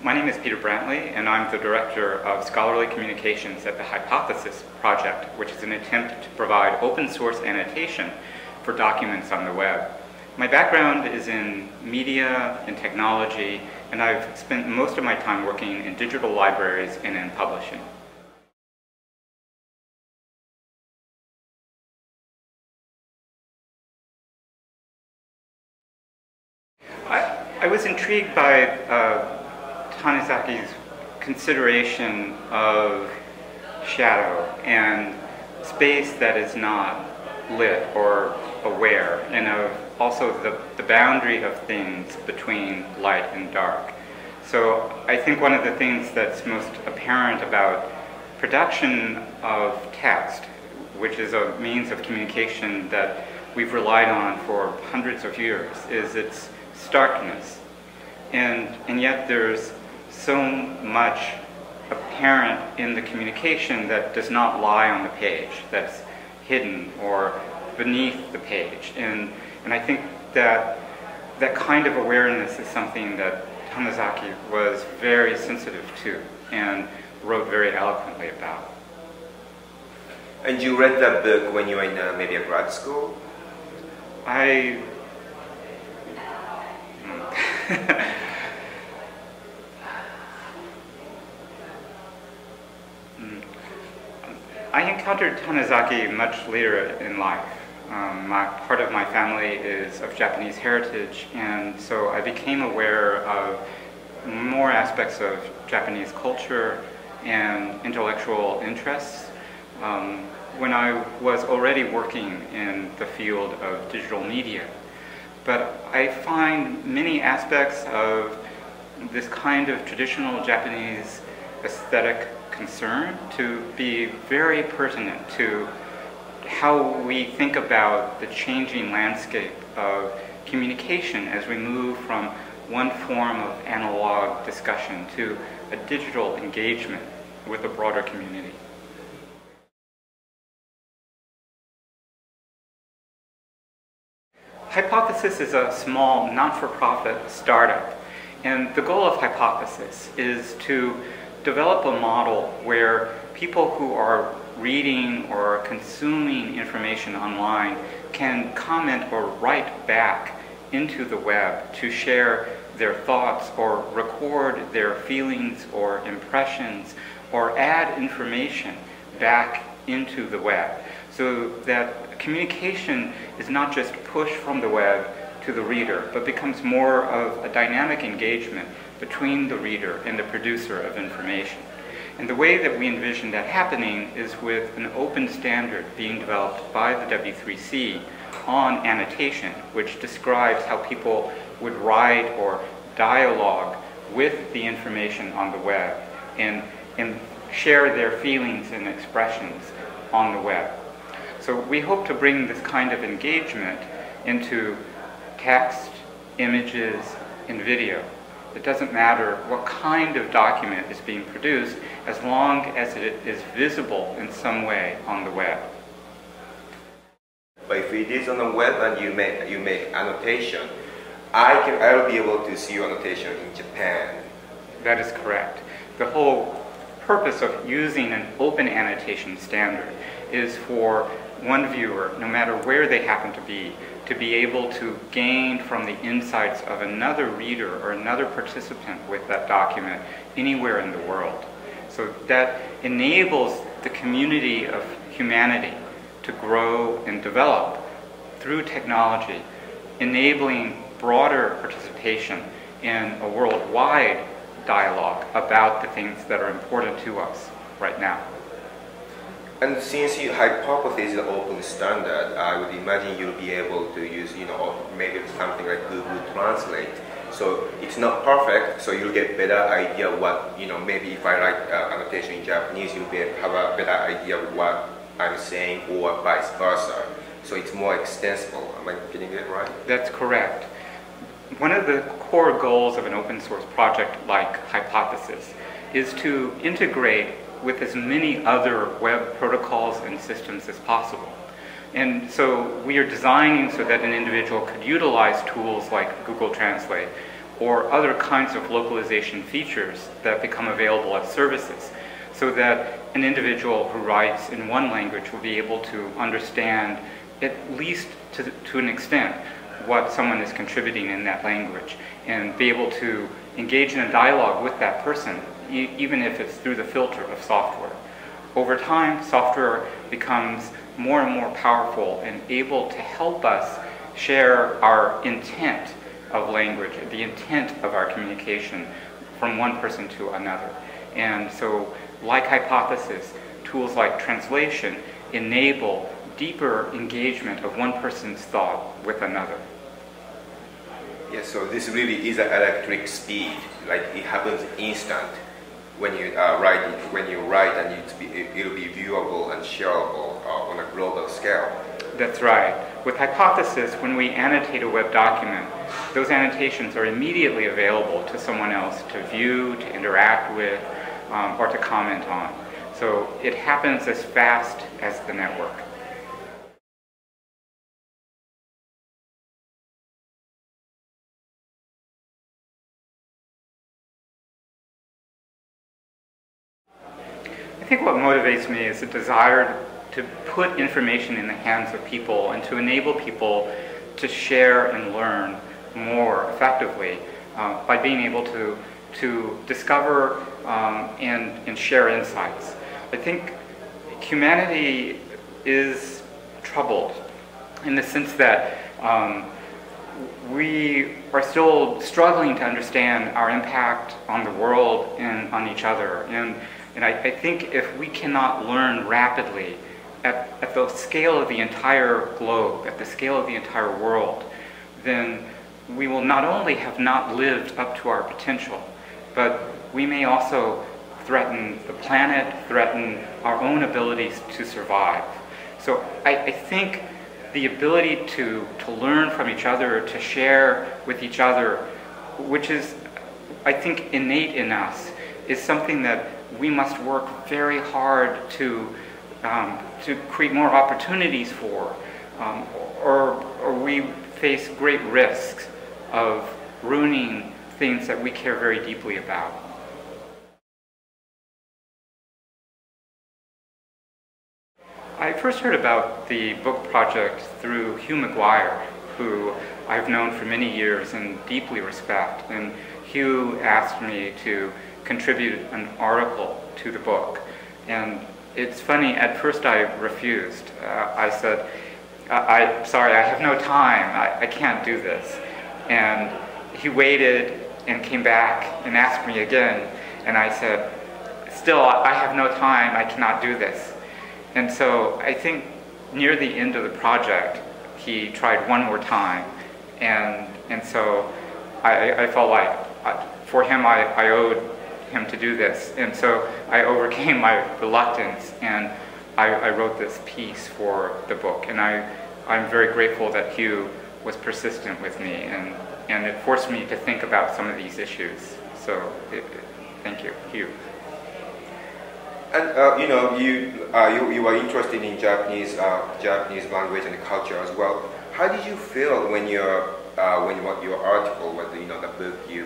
My name is Peter Brantley, and I'm the Director of Scholarly Communications at the Hypothesis Project, which is an attempt to provide open source annotation for documents on the web. My background is in media and technology, and I've spent most of my time working in digital libraries and in publishing. I was intrigued by Tanizaki's consideration of shadow and space that is not lit or aware, and of also the boundary of things between light and dark. So I think one of the things that's most apparent about production of text, which is a means of communication that we've relied on for hundreds of years, is its starkness. And yet there's so much apparent in the communication that does not lie on the page, that's hidden or beneath the page. And I think that that kind of awareness is something that Tanizaki was very sensitive to and wrote very eloquently about. And you read that book when you were in maybe a grad school? I encountered Tanizaki much later in life. Part of my family is of Japanese heritage, and so I became aware of more aspects of Japanese culture and intellectual interests when I was already working in the field of digital media. But I find many aspects of this kind of traditional Japanese aesthetic concern to be very pertinent to how we think about the changing landscape of communication as we move from one form of analog discussion to a digital engagement with a broader community. Hypothesis is a small, not-for-profit startup, and the goal of Hypothesis is to develop a model where people who are reading or consuming information online can comment or write back into the web to share their thoughts or record their feelings or impressions or add information back into the web, so that communication is not just pushed from the web to the reader, but becomes more of a dynamic engagement between the reader and the producer of information. And the way that we envision that happening is with an open standard being developed by the W3C on annotation, which describes how people would write or dialogue with the information on the web and share their feelings and expressions on the web. So we hope to bring this kind of engagement into text, images, and video. It doesn't matter what kind of document is being produced as long as it is visible in some way on the web. But if it is on the web and you make annotation, I'll be able to see your annotation in Japan. That is correct. The whole purpose of using an open annotation standard is for one viewer, no matter where they happen to be able to gain from the insights of another reader or another participant with that document anywhere in the world. So that enables the community of humanity to grow and develop through technology, enabling broader participation in a worldwide dialogue about the things that are important to us right now. And since your hypothesis is an open standard, I would imagine you'll be able to use, maybe something like Google Translate. So it's not perfect, so you'll get better idea what, maybe if I write annotation in Japanese, you'll have a better idea of what I'm saying, or vice versa. So it's more extensible. Am I getting it right? That's correct. One of the core goals of an open source project like Hypothesis is to integrate with as many other web protocols and systems as possible. And so we are designing so that an individual could utilize tools like Google Translate or other kinds of localization features that become available as services, so that an individual who writes in one language will be able to understand, at least to an extent, what someone is contributing in that language, and be able to engage in a dialogue with that person, even if it's through the filter of software. Over time, software becomes more and more powerful and able to help us share our intent of language, the intent of our communication from one person to another. And so, like hypothesis, tools like translation enable deeper engagement of one person's thought with another. Yes, so this really is an electric speed, like it happens instant when you write, and it'll be viewable and shareable on a global scale. That's right. With hypothesis, when we annotate a web document, those annotations are immediately available to someone else to view, to interact with, or to comment on. So it happens as fast as the network. I think what motivates me is a desire to put information in the hands of people and to enable people to share and learn more effectively by being able to discover and share insights. I think humanity is troubled in the sense that we are still struggling to understand our impact on the world and on each other. And I think if we cannot learn rapidly at the scale of the entire globe, at the scale of the entire world, then we will not only have not lived up to our potential, but we may also threaten the planet, threaten our own abilities to survive. So I think the ability to learn from each other, to share with each other, which is, I think, innate in us, is something that we must work very hard to create more opportunities for, or we face great risks of ruining things that we care very deeply about. I first heard about the book project through Hugh McGuire, who I've known for many years and deeply respect. And Hugh asked me to contribute an article to the book. And it's funny, at first I refused. I said, sorry, I have no time, I can't do this. And he waited and came back and asked me again, and I said, still, I have no time, I cannot do this. And so I think near the end of the project, he tried one more time, and so I felt like for him I owed him to do this, and so I overcame my reluctance, and I wrote this piece for the book, and I'm very grateful that Hugh was persistent with me, and it forced me to think about some of these issues. So thank you, Hugh. And you were interested in Japanese language and culture as well. How did you feel when your article, the book you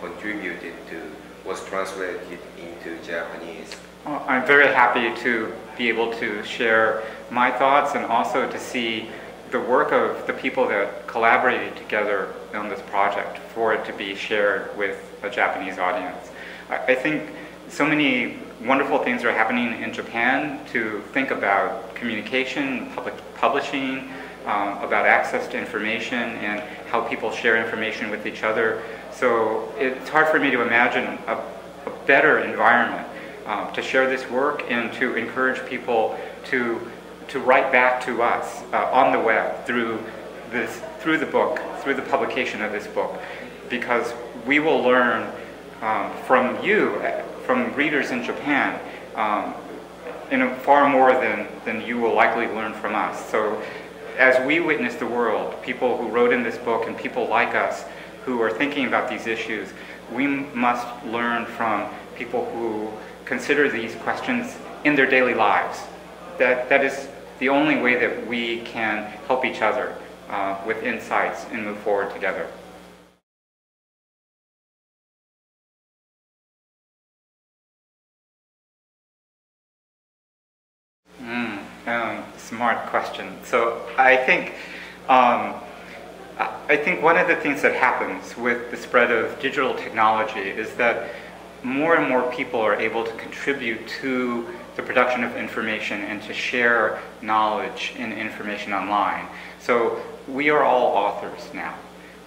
contributed to, was translated into Japanese? Well, I'm very happy to be able to share my thoughts and also to see the work of the people that collaborated together on this project for it to be shared with a Japanese audience. I think so many wonderful things are happening in Japan to think about communication, public publishing, about access to information and how people share information with each other. So it's hard for me to imagine a better environment to share this work and to encourage people to write back to us on the web through the book, through the publication of this book, because we will learn from you, from readers in Japan, far more than you will likely learn from us. So as we witness the world, people who wrote in this book and people like us who are thinking about these issues, we must learn from people who consider these questions in their daily lives. That is the only way that we can help each other with insights and move forward together. Smart question. So I think one of the things that happens with the spread of digital technology is that more and more people are able to contribute to the production of information and to share knowledge and information online. So we are all authors now.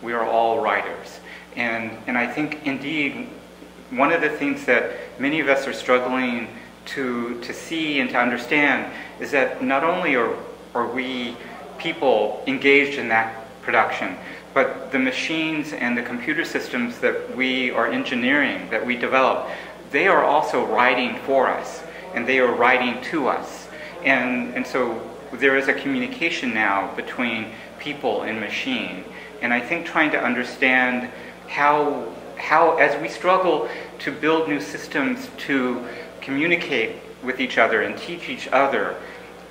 We are all writers. And I think indeed one of the things that many of us are struggling to see and to understand is that not only are we people engaged in that production, but the machines and the computer systems that we are engineering, that we develop, they are also writing for us, and they are writing to us. And so there is a communication now between people and machine. And I think trying to understand how as we struggle to build new systems to communicate with each other and teach each other,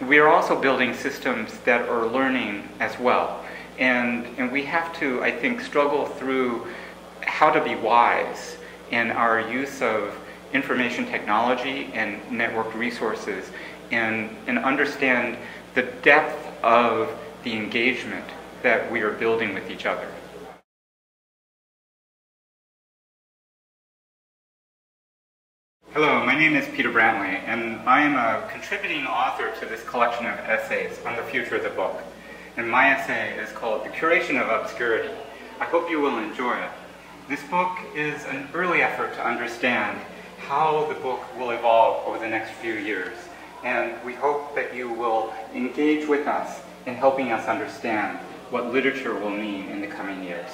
we are also building systems that are learning as well. And we have to, I think, struggle through how to be wise in our use of information technology and networked resources and understand the depth of the engagement that we are building with each other. Hello, my name is Peter Brantley, and I am a contributing author to this collection of essays on the future of the book. And my essay is called The Curation of Obscurity. I hope you will enjoy it. This book is an early effort to understand how the book will evolve over the next few years. And we hope that you will engage with us in helping us understand what literature will mean in the coming years.